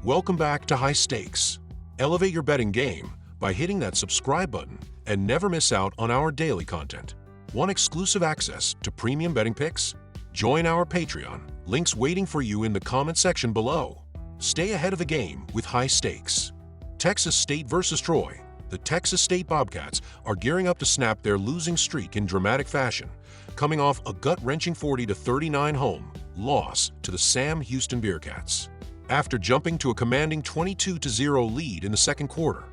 Welcome back to High Stakes. Elevate your betting game by hitting that subscribe button and never miss out on our daily content. Want exclusive access to premium betting picks? Join our Patreon. Links waiting for you in the comment section below. Stay ahead of the game with High Stakes. Texas State versus Troy. The Texas State Bobcats are gearing up to snap their losing streak in dramatic fashion, coming off a gut-wrenching 40-39 home loss to the Sam Houston Bearcats. After jumping to a commanding 22-0 lead in the second quarter,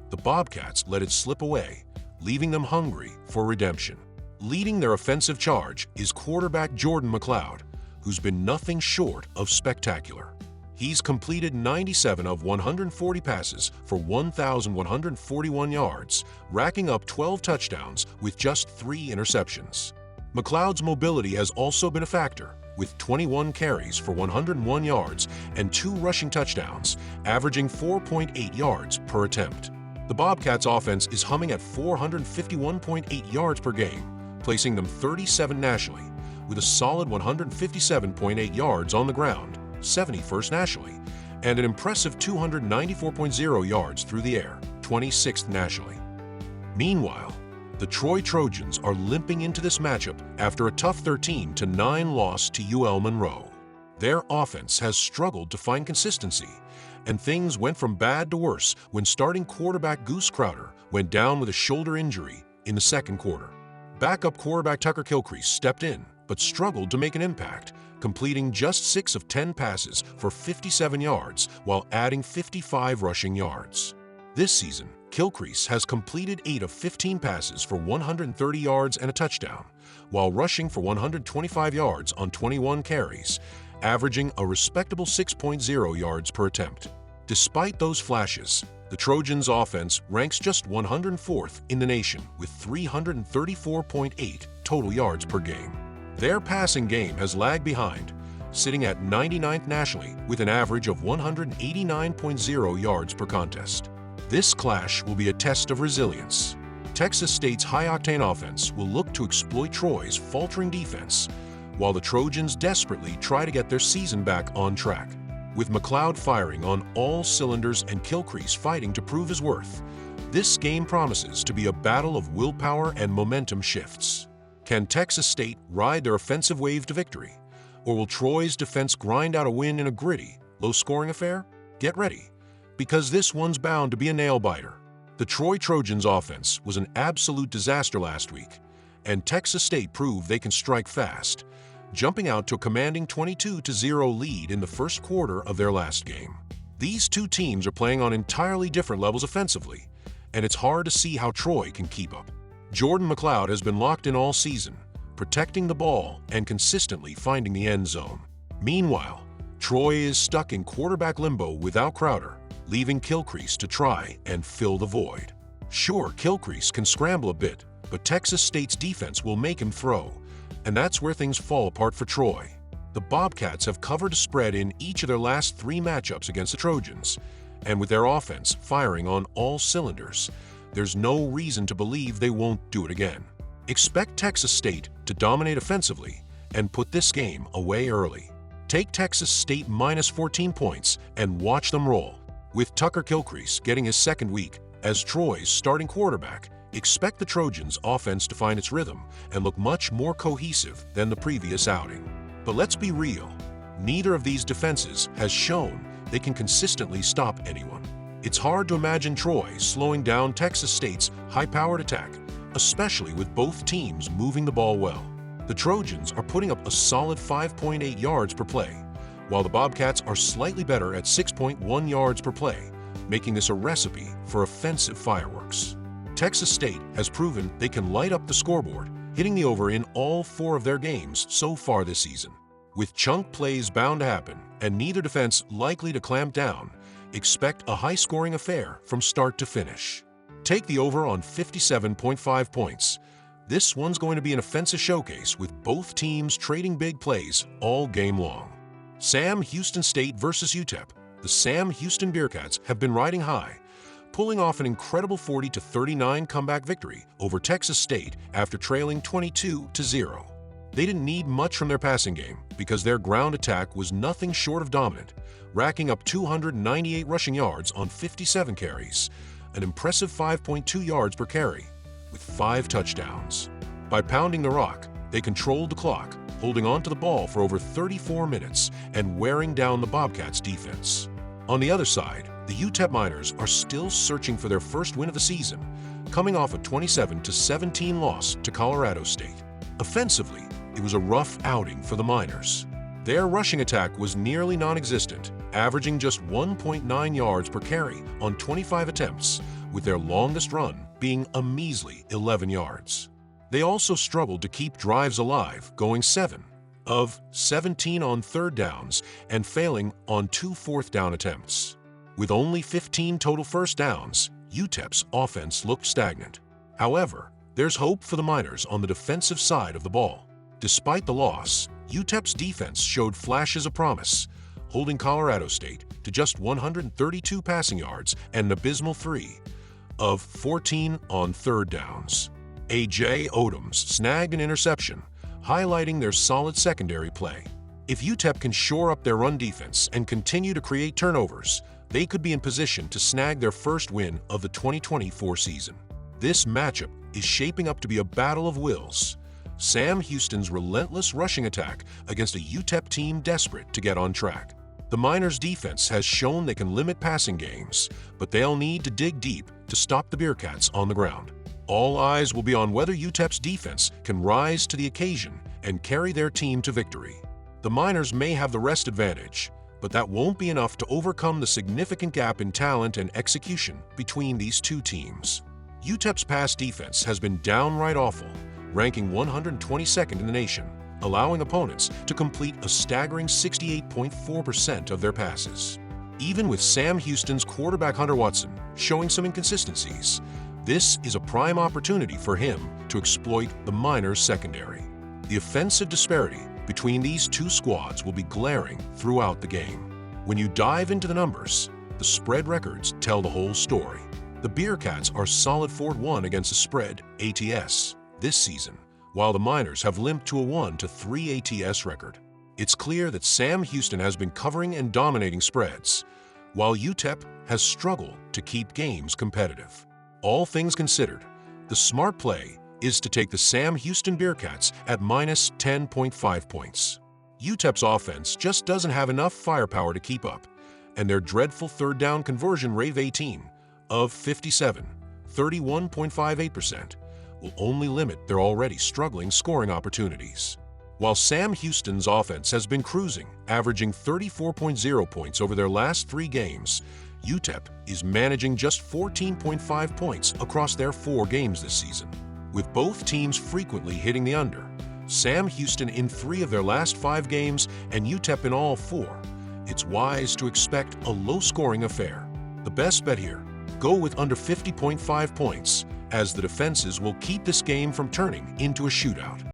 the Bobcats let it slip away, leaving them hungry for redemption. Leading their offensive charge is quarterback Jordan McLeod, who's been nothing short of spectacular. He's completed 97 of 140 passes for 1,141 yards, racking up 12 touchdowns with just 3 interceptions. McLeod's mobility has also been a factor, with 21 carries for 101 yards and 2 rushing touchdowns, averaging 4.8 yards per attempt. The Bobcats' offense is humming at 451.8 yards per game, placing them 37 nationally, with a solid 157.8 yards on the ground, 71st nationally, and an impressive 294.0 yards through the air, 26th nationally. Meanwhile, the Troy Trojans are limping into this matchup after a tough 13-9 loss to UL Monroe. Their offense has struggled to find consistency, and things went from bad to worse when starting quarterback Goose Crowder went down with a shoulder injury in the second quarter. Backup quarterback Tucker Kilcrease stepped in, but struggled to make an impact, completing just 6 of 10 passes for 57 yards while adding 55 rushing yards. This season, Kilcrease has completed 8 of 15 passes for 130 yards and a touchdown, while rushing for 125 yards on 21 carries, averaging a respectable 6.0 yards per attempt. Despite those flashes, the Trojans' offense ranks just 104th in the nation with 334.8 total yards per game. Their passing game has lagged behind, sitting at 99th nationally with an average of 189.0 yards per contest. This clash will be a test of resilience. Texas State's high-octane offense will look to exploit Troy's faltering defense, while the Trojans desperately try to get their season back on track. With McLeod firing on all cylinders and Kilcrease fighting to prove his worth, this game promises to be a battle of willpower and momentum shifts. Can Texas State ride their offensive wave to victory, or will Troy's defense grind out a win in a gritty, low-scoring affair? Get ready, because this one's bound to be a nail-biter. The Troy Trojans' offense was an absolute disaster last week, and Texas State proved they can strike fast, jumping out to a commanding 22-0 lead in the first quarter of their last game. These two teams are playing on entirely different levels offensively, and it's hard to see how Troy can keep up. Jordan McLeod has been locked in all season, protecting the ball and consistently finding the end zone. Meanwhile, Troy is stuck in quarterback limbo without Crowder, leaving Kilcrease to try and fill the void. Sure, Kilcrease can scramble a bit, but Texas State's defense will make him throw, and that's where things fall apart for Troy. The Bobcats have covered a spread in each of their last 3 matchups against the Trojans, and with their offense firing on all cylinders, there's no reason to believe they won't do it again. Expect Texas State to dominate offensively and put this game away early. Take Texas State minus 14 points and watch them roll. With Tucker Kilcrease getting his second week as Troy's starting quarterback, expect the Trojans' offense to find its rhythm and look much more cohesive than the previous outing. But let's be real, neither of these defenses has shown they can consistently stop anyone. It's hard to imagine Troy slowing down Texas State's high-powered attack, especially with both teams moving the ball well. The Trojans are putting up a solid 5.8 yards per play, while the Bobcats are slightly better at 6.1 yards per play, making this a recipe for offensive fireworks. Texas State has proven they can light up the scoreboard, hitting the over in all 4 of their games so far this season. With chunk plays bound to happen and neither defense likely to clamp down, expect a high-scoring affair from start to finish. Take the over on 57.5 points. This one's going to be an offensive showcase with both teams trading big plays all game long. Sam Houston State versus UTEP. The Sam Houston Bearcats have been riding high, pulling off an incredible 40-39 comeback victory over Texas State after trailing 22-0. They didn't need much from their passing game because their ground attack was nothing short of dominant, racking up 298 rushing yards on 57 carries, an impressive 5.2 yards per carry, with 5 touchdowns. By pounding the rock, they controlled the clock, holding on to the ball for over 34 minutes and wearing down the Bobcats' defense. On the other side, the UTEP Miners are still searching for their first win of the season, coming off a 27-17 loss to Colorado State. Offensively, it was a rough outing for the Miners. Their rushing attack was nearly non-existent, averaging just 1.9 yards per carry on 25 attempts, with their longest run being a measly 11 yards. They also struggled to keep drives alive, going 7 of 17 on third downs and failing on 2 fourth-down attempts. With only 15 total first downs, UTEP's offense looked stagnant. However, there's hope for the Miners on the defensive side of the ball. Despite the loss, UTEP's defense showed flashes of promise, holding Colorado State to just 132 passing yards and an abysmal 3 of 14 on third downs. A.J. Odoms snagged an interception, highlighting their solid secondary play. If UTEP can shore up their run defense and continue to create turnovers, they could be in position to snag their first win of the 2024 season. This matchup is shaping up to be a battle of wills. Sam Houston's relentless rushing attack against a UTEP team desperate to get on track. The Miners' defense has shown they can limit passing games, but they'll need to dig deep to stop the Bearcats on the ground. All eyes will be on whether UTEP's defense can rise to the occasion and carry their team to victory. The Miners may have the rest advantage, but that won't be enough to overcome the significant gap in talent and execution between these two teams. UTEP's pass defense has been downright awful, ranking 122nd in the nation, allowing opponents to complete a staggering 68.4% of their passes. Even with Sam Houston's quarterback Hunter Watson showing some inconsistencies, this is a prime opportunity for him to exploit the Miners' secondary. The offensive disparity between these two squads will be glaring throughout the game. When you dive into the numbers, the spread records tell the whole story. The Bearcats are solid 4-1 against the spread ATS this season, while the Miners have limped to a 1-3 ATS record. It's clear that Sam Houston has been covering and dominating spreads, while UTEP has struggled to keep games competitive. All things considered, the smart play is to take the Sam Houston Bearcats at minus 10.5 points. UTEP's offense just doesn't have enough firepower to keep up, and their dreadful third down conversion rate of 18 of 57, 31.58%, will only limit their already struggling scoring opportunities. While Sam Houston's offense has been cruising, averaging 34.0 points over their last 3 games, UTEP is managing just 14.5 points across their 4 games this season. With both teams frequently hitting the under, Sam Houston in 3 of their last 5 games and UTEP in all 4, it's wise to expect a low-scoring affair. The best bet here, go with under 50.5 points, as the defenses will keep this game from turning into a shootout.